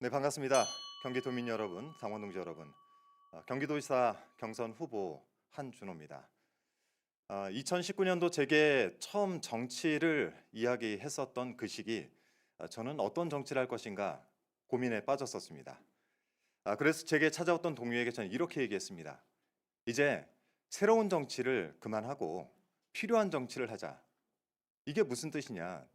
네, 반갑습니다. 경기도민 여러분, 당원동지 여러분. 경기도지사 경선 후보 한준호입니다. 2019년도 제게 처음 정치를 이야기했었던 그 시기, 저는 어떤 정치를 할 것인가 고민에 빠졌었습니다. 그래서 제게 찾아왔던 동료에게 저는 이렇게 얘기했습니다. 이제 새로운 정치를 그만하고 필요한 정치를 하자. 이게 무슨 뜻이냐?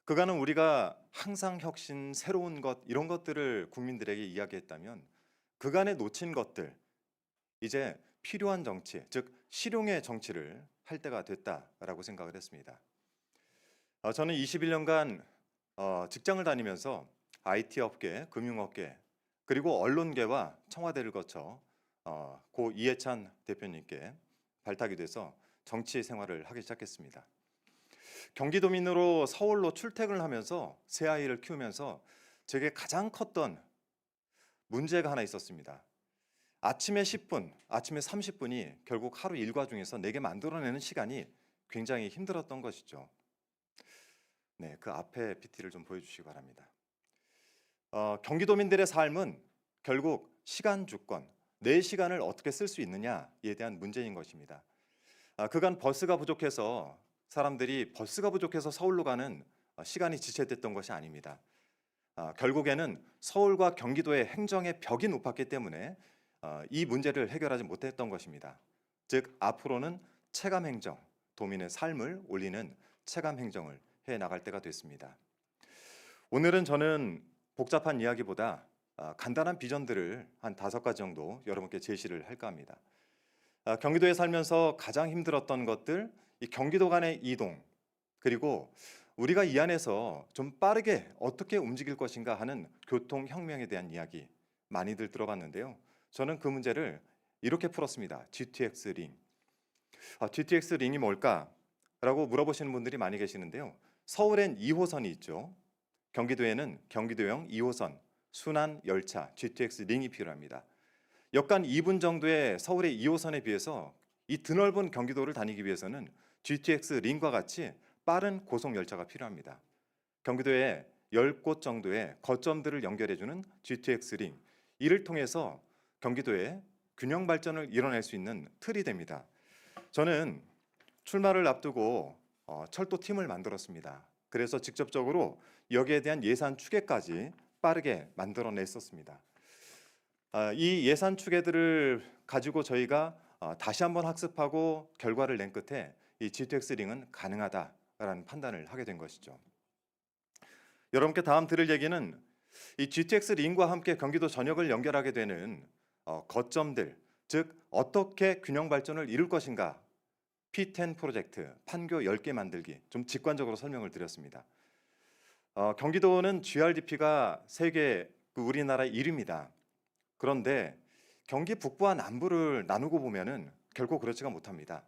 그간은 우리가 항상 혁신, 새로운 것 이런 것들을 국민들에게 이야기했다면 그간에 놓친 것들, 이제 필요한 정치, 즉 실용의 정치를 할 때가 됐다라고 생각을 했습니다. 저는 21년간 직장을 다니면서 IT 업계, 금융업계, 그리고 언론계와 청와대를 거쳐 고 이해찬 대표님께 발탁이 돼서 정치 생활을 하기 시작했습니다. 경기도민으로 서울로 출퇴근을 하면서 새 아이를 키우면서 제게 가장 컸던 문제가 하나 있었습니다. 아침에 10분, 아침에 30분이 결국 하루 일과 중에서 내게 만들어내는 시간이 굉장히 힘들었던 것이죠. 네, 그 앞에 PT를 좀 보여주시기 바랍니다. 경기도민들의 삶은 결국 시간 주권, 내 시간을 어떻게 쓸 수 있느냐에 대한 문제인 것입니다. 그간 버스가 부족해서 사람들이 버스가 부족해서 서울로 가는 시간이 지체됐던 것이 아닙니다. 결국에는 서울과 경기도의 행정의 벽이 높았기 때문에 이 문제를 해결하지 못했던 것입니다. 즉 앞으로는 체감 행정, 도민의 삶을 올리는 체감 행정을 해 나갈 때가 됐습니다. 오늘은 저는 복잡한 이야기보다 간단한 비전들을 한 5가지 정도 여러분께 제시를 할까 합니다. 경기도에 살면서 가장 힘들었던 것들, 이 경기도 간의 이동, 그리고 우리가 이 안에서 좀 빠르게 어떻게 움직일 것인가 하는 교통혁명에 대한 이야기 많이들 들어봤는데요. 저는 그 문제를 이렇게 풀었습니다. GTX 링. GTX 링이 뭘까? 라고 물어보시는 분들이 많이 계시는데요. 서울엔 2호선이 있죠. 경기도에는 경기도형 2호선, 순환 열차, GTX 링이 필요합니다. 역간 2분 정도의 서울의 2호선에 비해서 이 드넓은 경기도를 다니기 위해서는 GTX 링과 같이 빠른 고속 열차가 필요합니다. 경기도에 10곳 정도의 거점들을 연결해주는 GTX 링, 이를 통해서 경기도의 균형 발전을 이뤄낼 수 있는 틀이 됩니다. 저는 출마를 앞두고 철도팀을 만들었습니다. 그래서 직접적으로 여기에 대한 예산 추계까지 빠르게 만들어냈었습니다. 이 예산 추계들을 가지고 저희가 다시 한번 학습하고 결과를 낸 끝에 이 GTX 링은 가능하다라는 판단을 하게 된 것이죠. 여러분께 다음 들을 얘기는 이 GTX 링과 함께 경기도 전역을 연결하게 되는 거점들, 즉 어떻게 균형 발전을 이룰 것인가, P10 프로젝트, 판교 10개 만들기, 좀 직관적으로 설명을 드렸습니다. 경기도는 GRDP가 세계 우리나라 1위입니다. 그런데 경기 북부와 남부를 나누고 보면은 결코 그렇지가 못합니다.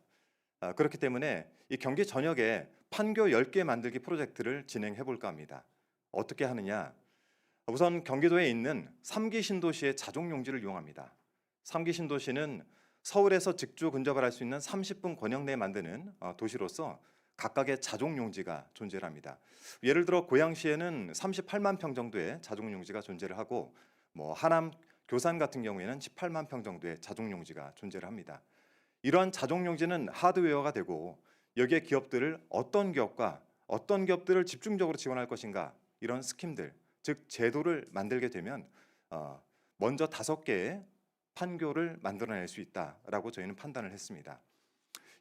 그렇기 때문에 이 경기 전역에 판교 10개 만들기 프로젝트를 진행해 볼까 합니다. 어떻게 하느냐? 우선 경기도에 있는 3기 신도시의 자족용지를 이용합니다. 3기 신도시는 서울에서 직주 근접을 할 수 있는 30분 권역 내에 만드는 도시로서 각각의 자족용지가 존재를 합니다. 예를 들어 고양시에는 38만 평 정도의 자족용지가 존재를 하고, 하남 교산 같은 경우에는 18만 평 정도의 자족용지가 존재를 합니다. 이러한 자족용지는 하드웨어가 되고 여기에 기업들을 어떤 기업과 어떤 기업들을 집중적으로 지원할 것인가, 이런 스킴들, 즉 제도를 만들게 되면 먼저 5개의 판교를 만들어낼 수 있다라고 저희는 판단을 했습니다.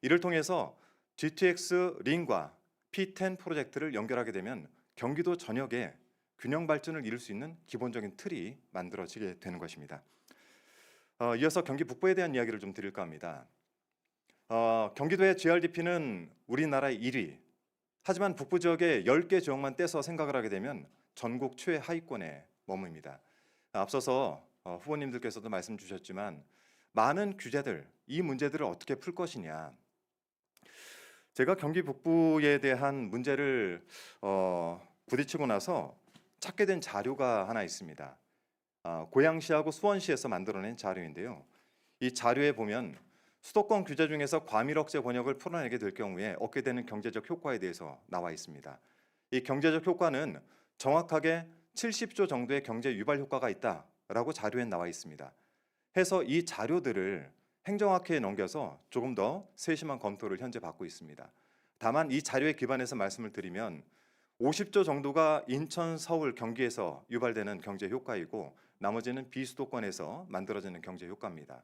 이를 통해서 GTX 링과 P10 프로젝트를 연결하게 되면 경기도 전역에 균형 발전을 이룰 수 있는 기본적인 틀이 만들어지게 되는 것입니다. 이어서 경기 북부에 대한 이야기를 좀 드릴까 합니다. 경기도의 GRDP는 우리나라의 1위. 하지만 북부 지역의 10개 지역만 떼서 생각을 하게 되면 전국 최하위권에 머뭅니다. 앞서서 후보님들께서도 말씀 주셨지만 많은 규제들, 이 문제들을 어떻게 풀 것이냐. 제가 경기 북부에 대한 문제를 부딪히고 나서 찾게 된 자료가 하나 있습니다. 고양시하고 수원시에서 만들어낸 자료인데요. 이 자료에 보면 수도권 규제 중에서 과밀 억제 권역을 풀어내게 될 경우에 얻게 되는 경제적 효과에 대해서 나와 있습니다. 이 경제적 효과는 정확하게 70조 정도의 경제 유발 효과가 있다라고 자료에 나와 있습니다. 해서 이 자료들을 행정학회에 넘겨서 조금 더 세심한 검토를 현재 받고 있습니다. 다만 이 자료에 기반해서 말씀을 드리면 50조 정도가 인천, 서울, 경기에서 유발되는 경제 효과이고 나머지는 비수도권에서 만들어지는 경제 효과입니다.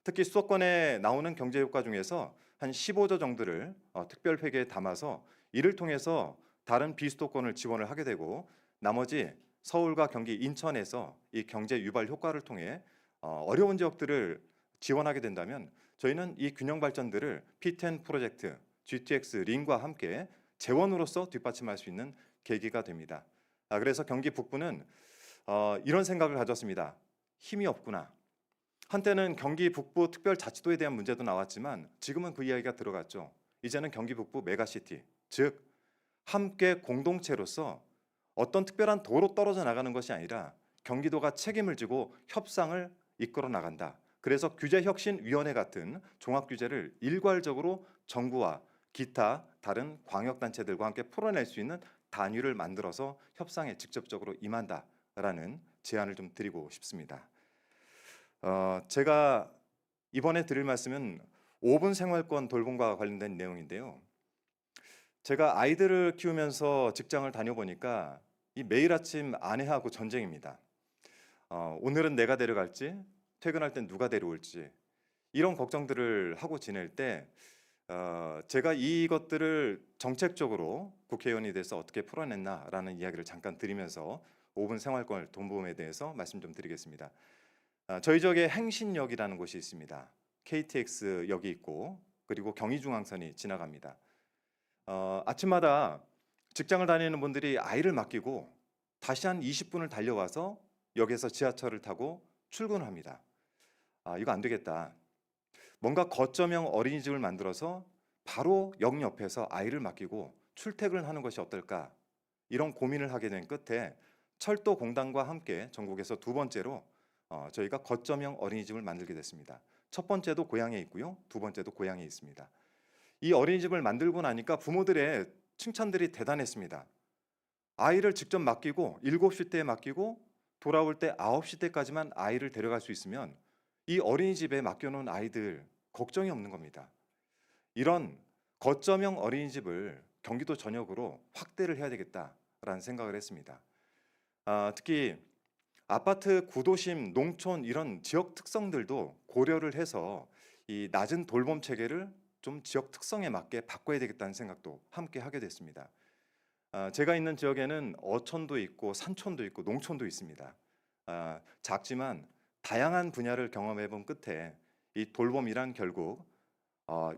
특히 수도권에 나오는 경제 효과 중에서 한 15조 정도를 특별 회계에 담아서 이를 통해서 다른 비수도권을 지원을 하게 되고 나머지 서울과 경기, 인천에서 이 경제 유발 효과를 통해 어려운 지역들을 지원하게 된다면 저희는 이 균형 발전들을 P10 프로젝트, GTX 링과 함께 재원으로서 뒷받침할 수 있는 계기가 됩니다. 그래서 경기 북부는 이런 생각을 가졌습니다. 힘이 없구나. 한때는 경기 북부 특별자치도에 대한 문제도 나왔지만 지금은 그 이야기가 들어갔죠. 이제는 경기 북부 메가시티, 즉 함께 공동체로서 어떤 특별한 도로 떨어져 나가는 것이 아니라 경기도가 책임을 지고 협상을 이끌어 나간다. 그래서 규제혁신위원회 같은 종합규제를 일괄적으로 정부와 기타 다른 광역단체들과 함께 풀어낼 수 있는 단위를 만들어서 협상에 직접적으로 임한다라는 제안을 좀 드리고 싶습니다. 제가 이번에 드릴 말씀은 5분 생활권 돌봄과 관련된 내용인데요. 제가 아이들을 키우면서 직장을 다녀보니까 이 매일 아침 아내하고 전쟁입니다. 오늘은 내가 데려갈지, 퇴근할 땐 누가 데려올지 이런 걱정들을 하고 지낼 때 제가 이것들을 정책적으로 국회의원이 돼서 어떻게 풀어냈나라는 이야기를 잠깐 드리면서 5분 생활권 돌봄에 대해서 말씀 좀 드리겠습니다. 저희 지역에 행신역이라는 곳이 있습니다. KTX역이 있고 그리고 경의중앙선이 지나갑니다. 아침마다 직장을 다니는 분들이 아이를 맡기고 다시 한 20분을 달려와서 역에서 지하철을 타고 출근을 합니다. 이거 안 되겠다. 뭔가 거점형 어린이집을 만들어서 바로 역 옆에서 아이를 맡기고 출퇴근을 하는 것이 어떨까? 이런 고민을 하게 된 끝에 철도공단과 함께 전국에서 두 번째로 저희가 거점형 어린이집을 만들게 됐습니다. 첫 번째도 고향에 있고요. 두 번째도 고향에 있습니다. 이 어린이집을 만들고 나니까 부모들의 칭찬들이 대단했습니다. 아이를 직접 맡기고 7시 때에 맡기고 돌아올 때 9시 때까지만 아이를 데려갈 수 있으면 이 어린이집에 맡겨놓은 아이들 걱정이 없는 겁니다. 이런 거점형 어린이집을 경기도 전역으로 확대를 해야 되겠다라는 생각을 했습니다. 특히 아파트 구도심, 농촌 이런 지역 특성들도 고려를 해서 이 낮은 돌봄 체계를 좀 지역 특성에 맞게 바꿔야 되겠다는 생각도 함께 하게 됐습니다. 제가 있는 지역에는 어촌도 있고 산촌도 있고 농촌도 있습니다. 작지만 다양한 분야를 경험해 본 끝에 이 돌봄이란 결국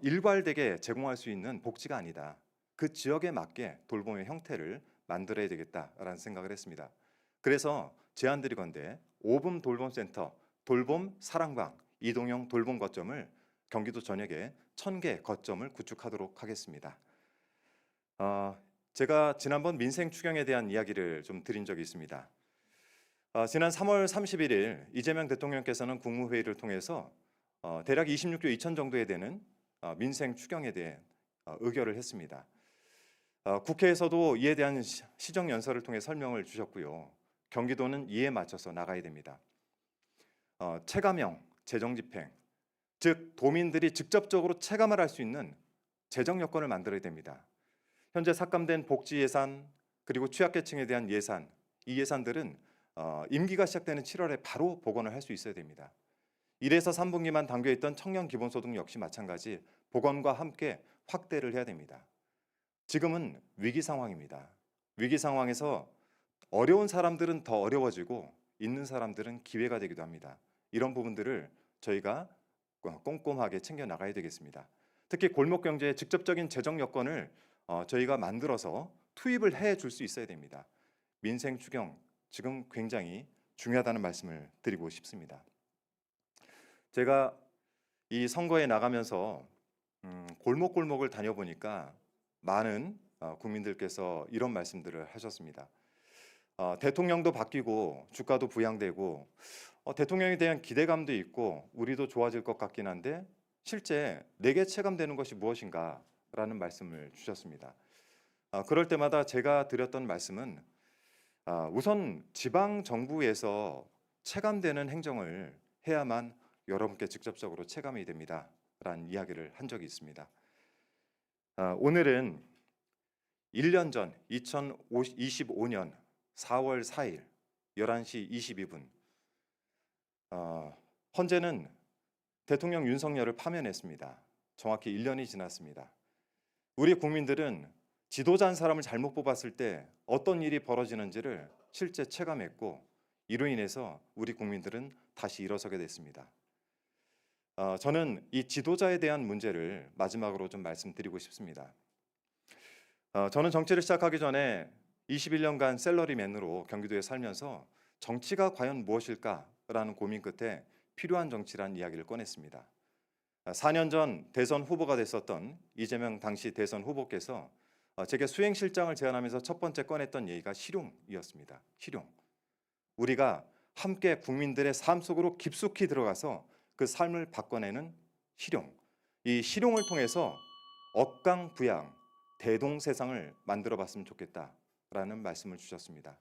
일괄되게 제공할 수 있는 복지가 아니다. 그 지역에 맞게 돌봄의 형태를 만들어야 되겠다라는 생각을 했습니다. 그래서 제안드리건대 5분 돌봄센터, 돌봄 사랑방, 이동형 돌봄 거점을 경기도 전역에 1000개 거점을 구축하도록 하겠습니다. 제가 지난번 민생 추경에 대한 이야기를 좀 드린 적이 있습니다. 지난 3월 31일 이재명 대통령께서는 국무회의를 통해서 대략 26조 2천 정도에 되는 민생 추경에 대해 의결을 했습니다. 국회에서도 이에 대한 시정연설을 통해 설명을 주셨고요. 경기도는 이에 맞춰서 나가야 됩니다. 체감형 재정집행, 즉 도민들이 직접적으로 체감을 할 수 있는 재정 여건을 만들어야 됩니다. 현재 삭감된 복지 예산 그리고 취약계층에 대한 예산, 이 예산들은 임기가 시작되는 7월에 바로 복원을 할 수 있어야 됩니다. 1에서 3분기만 당겨 있던 청년 기본소득 역시 마찬가지 복원과 함께 확대를 해야 됩니다. 지금은 위기 상황입니다. 위기 상황에서 어려운 사람들은 더 어려워지고 있는 사람들은 기회가 되기도 합니다. 이런 부분들을 저희가 꼼꼼하게 챙겨 나가야 되겠습니다. 특히 골목 경제의 직접적인 재정 여건을 저희가 만들어서 투입을 해 줄 수 있어야 됩니다. 민생 추경 지금 굉장히 중요하다는 말씀을 드리고 싶습니다. 제가 이 선거에 나가면서 골목골목을 다녀보니까 많은 국민들께서 이런 말씀들을 하셨습니다. 대통령도 바뀌고 주가도 부양되고 대통령에 대한 기대감도 있고 우리도 좋아질 것 같긴 한데 실제 내게 체감되는 것이 무엇인가 라는 말씀을 주셨습니다. 그럴 때마다 제가 드렸던 말씀은 우선 지방 정부에서 체감되는 행정을 해야만 여러분께 직접적으로 체감이 됩니다라는 이야기를 한 적이 있습니다. 오늘은 1년 전 2025년 4월 4일 11시 22분 헌재는 대통령 윤석열을 파면했습니다. 정확히 1년이 지났습니다. 우리 국민들은 지도자 한 사람을 잘못 뽑았을 때 어떤 일이 벌어지는지를 실제 체감했고 이로 인해서 우리 국민들은 다시 일어서게 됐습니다. 저는 이 지도자에 대한 문제를 마지막으로 좀 말씀드리고 싶습니다. 저는 정치를 시작하기 전에 21년간 셀러리맨으로 경기도에 살면서 정치가 과연 무엇일까라는 고민 끝에 필요한 정치란 이야기를 꺼냈습니다. 4년 전 대선 후보가 됐었던 이재명 당시 대선 후보께서 제게 수행실장을 제안하면서 첫 번째 꺼냈던 얘기가 실용이었습니다. 실용. 우리가 함께 국민들의 삶 속으로 깊숙이 들어가서 그 삶을 바꿔내는 실용. 이 실용을 통해서 억강부양, 대동세상을 만들어봤으면 좋겠다라는 말씀을 주셨습니다.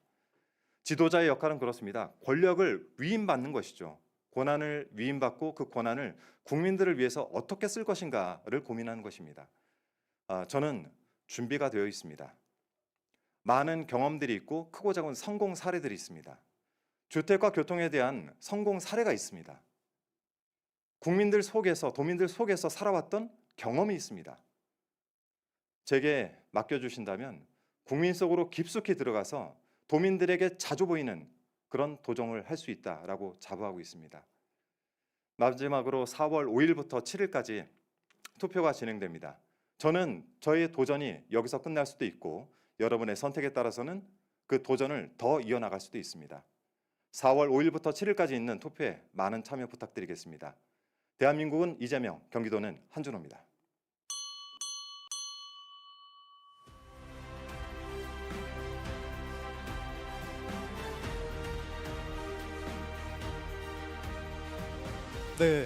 지도자의 역할은 그렇습니다. 권력을 위임받는 것이죠. 권한을 위임받고 그 권한을 국민들을 위해서 어떻게 쓸 것인가를 고민하는 것입니다. 저는 준비가 되어 있습니다. 많은 경험들이 있고 크고 작은 성공 사례들이 있습니다. 주택과 교통에 대한 성공 사례가 있습니다. 국민들 속에서, 도민들 속에서 살아왔던 경험이 있습니다. 제게 맡겨주신다면 국민 속으로 깊숙이 들어가서 도민들에게 자주 보이는 그런 도정을 할 수 있다라고 자부하고 있습니다. 마지막으로 4월 5일부터 7일까지 투표가 진행됩니다. 저는 저의 도전이 여기서 끝날 수도 있고 여러분의 선택에 따라서는 그 도전을 더 이어나갈 수도 있습니다. 4월 5일부터 7일까지 있는 투표에 많은 참여 부탁드리겠습니다. 대한민국은 이재명, 경기도는 한준호입니다. 네.